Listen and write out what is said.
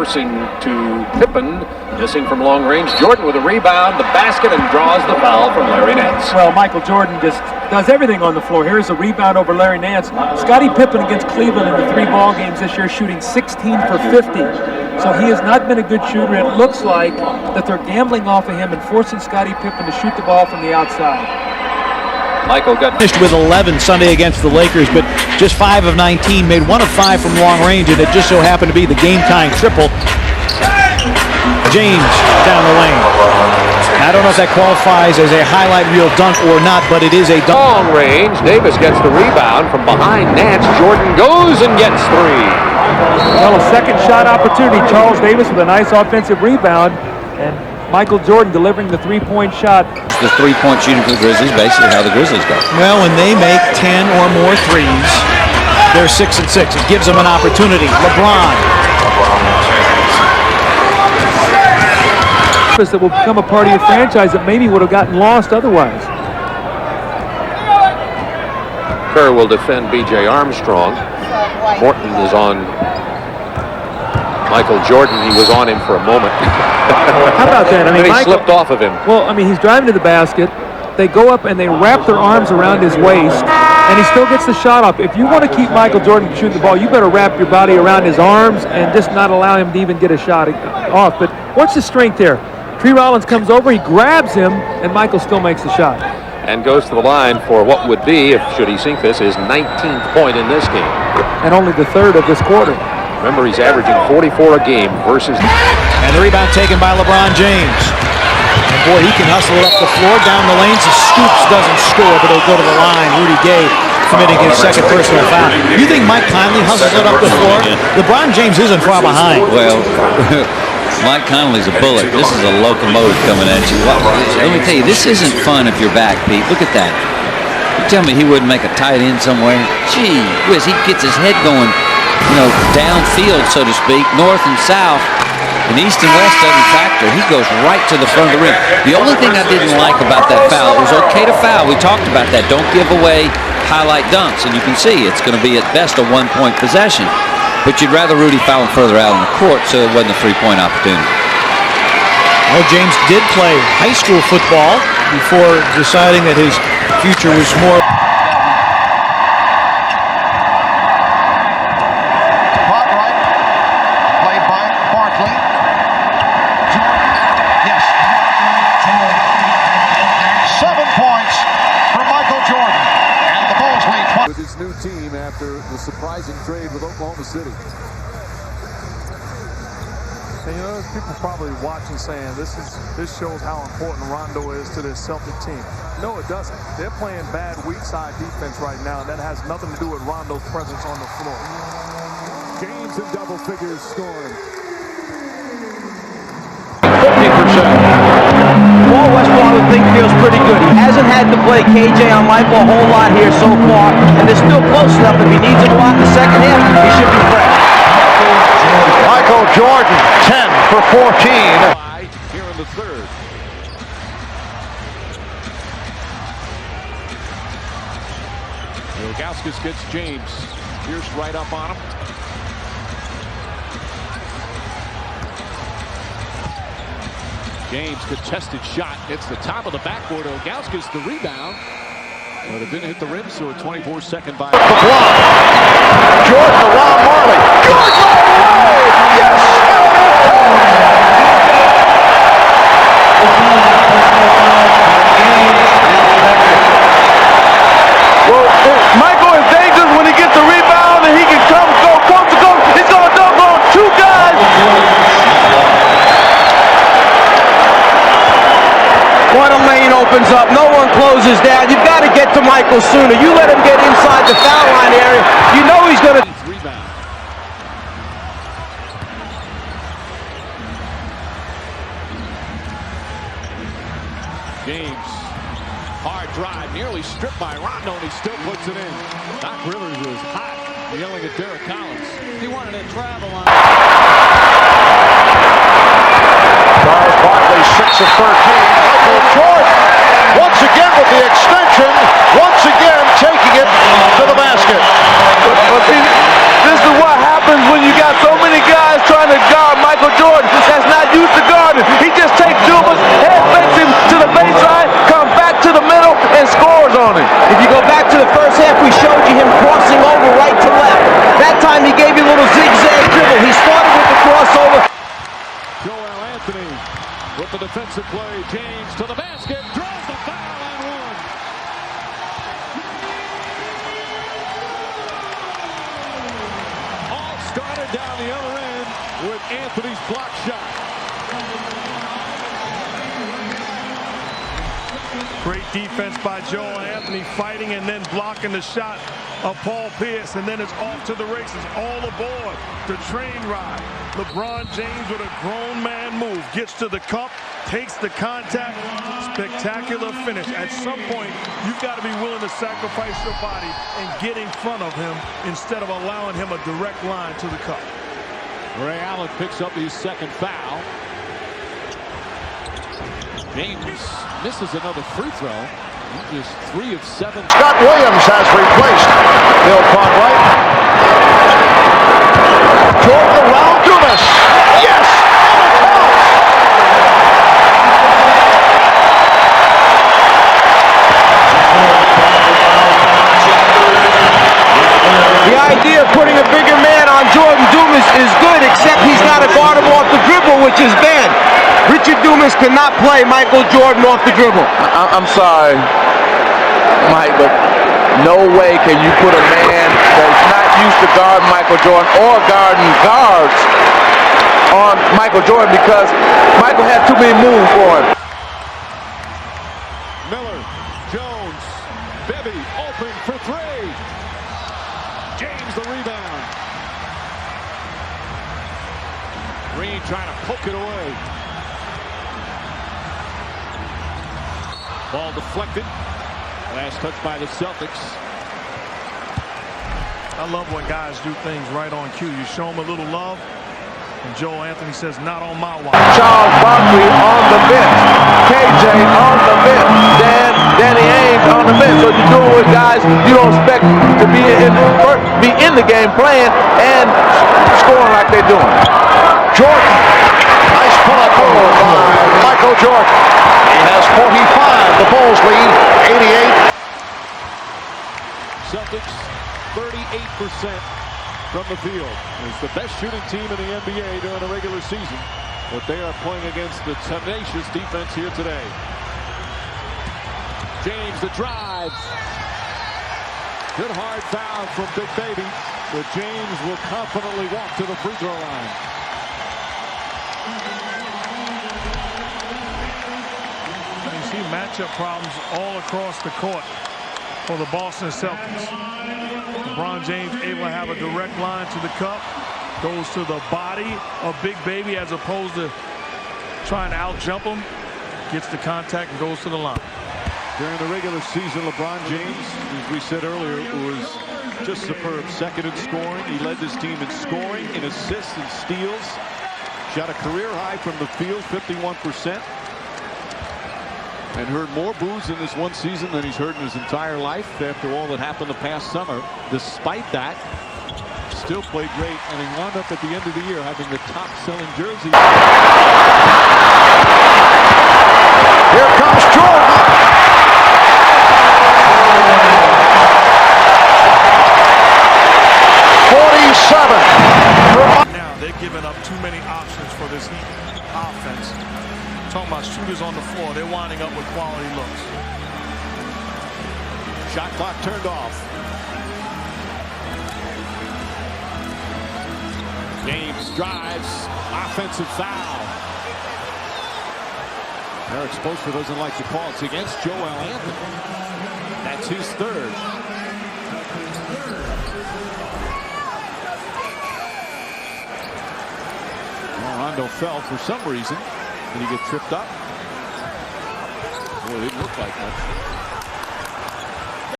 reversing to Pippen, missing from long range. Jordan with a rebound, the basket, and draws the foul from Larry Nance. Well, Michael Jordan just does everything on the floor. Here's a rebound over Larry Nance. Scottie Pippen against Cleveland in the 3 ball games this year, shooting 16 for 50. So he has not been a good shooter. It looks like that they're gambling off of him and forcing Scottie Pippen to shoot the ball from the outside. Michael got finished with 11 Sunday against the Lakers, but just 5 of 19, made 1 of 5 from long range, and it just so happened to be the game-tying triple. James down the lane. I don't know if that qualifies as a highlight reel dunk or not, but it is a dunk. Long range. Davis gets the rebound from behind Nance. Jordan goes and gets 3. Well, a second shot opportunity. Charles Davis with a nice offensive rebound, and Michael Jordan delivering the 3-point shot. The 3-point shooting for the Grizzlies, basically how the Grizzlies go. Well, when they make 10 or more threes, they're 6 and 6. It gives them an opportunity. LeBron. That will become a part of your franchise that maybe would have gotten lost otherwise. Kerr will defend B.J. Armstrong. Morton is on Michael Jordan. He was on him for a moment. How about that? I mean, he slipped off of him. Well, I mean, he's driving to the basket. They go up and they wrap their arms around his waist, and he still gets the shot off. If you want to keep Michael Jordan shooting the ball, you better wrap your body around his arms and just not allow him to even get a shot off. But what's the strength there? Tree Rollins comes over, he grabs him, and Michael still makes the shot. And goes to the line for what would be, if should he sink this, his 19th point in this game. And only the 3rd of this quarter. Remember, he's averaging 44 a game versus... And the rebound taken by LeBron James. And boy, he can hustle it up the floor, down the lanes. Scoops doesn't score, but he'll go to the line. Rudy Gay committing his 2nd personal foul. You think Mike Conley hustles it up the floor? LeBron James isn't far behind. Well, Mike Conley's a bullet. This is a locomotive coming at you. Let me tell you, this isn't fun if you're back, Pete. Look at that. You tell me he wouldn't make a tight end somewhere? Gee whiz, he gets his head going, you know, downfield, so to speak, north and south. And east and west doesn't factor. He goes right to the front of the rim. The only thing I didn't like about that foul, it was okay to foul. We talked about that. Don't give away highlight dunks. And you can see it's going to be at best a 1-point possession. But you'd rather Rudy foul him further out on the court so it wasn't a 3-point opportunity. Well, James did play high school football before deciding that his future was more... with his new team after the surprising trade with Oklahoma City. And you know, there's people probably watching saying this shows how important Rondo is to this Celtic team. No, it doesn't. They're playing bad weak side defense right now, and that has nothing to do with Rondo's presence on the floor. James in double figures scoring. 50%. Paul Westphal, I would think, feels pretty good. He hasn't had to play KJ on Michael a whole lot here so far, and they're still close enough. If he needs it a lot in the second half, he should be fresh. Michael Jordan, 10 for 14. Here in the 3rd. Ilgauskas gets James. Pierce right up on him. James, contested shot, hits the top of the backboard. Ilgauskas the rebound, but it didn't hit the rim, so a 24-second by. The block. Jordan around Marley. Jordan! Yes! Well, Michael is dangerous when he gets the rebound and he can go coast to coast. He's going to dunk on 2 guys. One lane opens up, no one closes down. You've got to get to Michael sooner. You let him get inside the foul line area, you know he's going to... Rebound. James, hard drive, nearly stripped by Rondo, and he still puts it in. Doc Rivers was hot, yelling at Derek Collins. He wanted to travel on. Charles Barkley, 6 of 13. Michael Jordan, once again with the extension, once again taking it to the basket. But see, this is what happens when you got so many guys trying to guard Michael the defensive play. James to the basket, draws the foul and one. All started down the other end with Anthony's block shot. Great defense by Joel Anthony, fighting and then blocking the shot of Paul Pierce, and then it's off to the races. All aboard the train ride. LeBron James with a grown man move, gets to the cup, takes the contact, spectacular finish. At some point, you've got to be willing to sacrifice your body and get in front of him instead of allowing him a direct line to the cup. Ray Allen picks up his second foul. James misses another free throw. He is 3 of 7. Scott Williams has replaced Bill Conway. Jordan around Dumas. Yes! The idea of putting a bigger man on Jordan Dumas is good, except he's got to guard him off the dribble, which is bad. Richard Dumas cannot play Michael Jordan off the dribble. I'm sorry, Mike, but no way can you put a man that's not used to guarding Michael Jordan or guarding guards on Michael Jordan, because Michael had too many moves for him. Miller, Jones, Bibby open for 3. James the rebound. Green trying to poke it away. Ball deflected. Last touch by the Celtics. I love when guys do things right on cue. You show them a little love, and Joel Anthony says, not on my watch. Charles Barkley on the bench. KJ on the bench. Danny Ainge on the bench. So you do it with guys you don't expect to be in the game playing and scoring like they're doing. Jordan. Nice pull-up by Michael Jordan. He has 45. The Bulls lead 88. Celtics 38% from the field. It's the best shooting team in the NBA during the regular season, but they are playing against the tenacious defense here today. James the drive. Good hard foul from Big Baby, but James will confidently walk to the free throw line. You see matchup problems all across the court for the Boston Celtics. LeBron James able to have a direct line to the cup, goes to the body of Big Baby as opposed to trying to out-jump him, gets the contact and goes to the line. During the regular season, LeBron James, as we said earlier, was just superb. Second in scoring. He led this team in scoring, in assists, and steals. Shot a career high from the field, 51%. And heard more boos in this one season than he's heard in his entire life after all that happened the past summer. Despite that, still played great, and he wound up at the end of the year having the top-selling jersey. Here comes Jordan. Now they're giving up too many options for this offense. Talking about shooters on the floor, they're winding up with quality looks. Shot clock turned off. James drives, offensive foul. Eric Spoelstra doesn't like the call. It's against Joel Anthony. That's his third. Rondo fell for some reason. Did he get tripped up? Boy, it didn't look like much.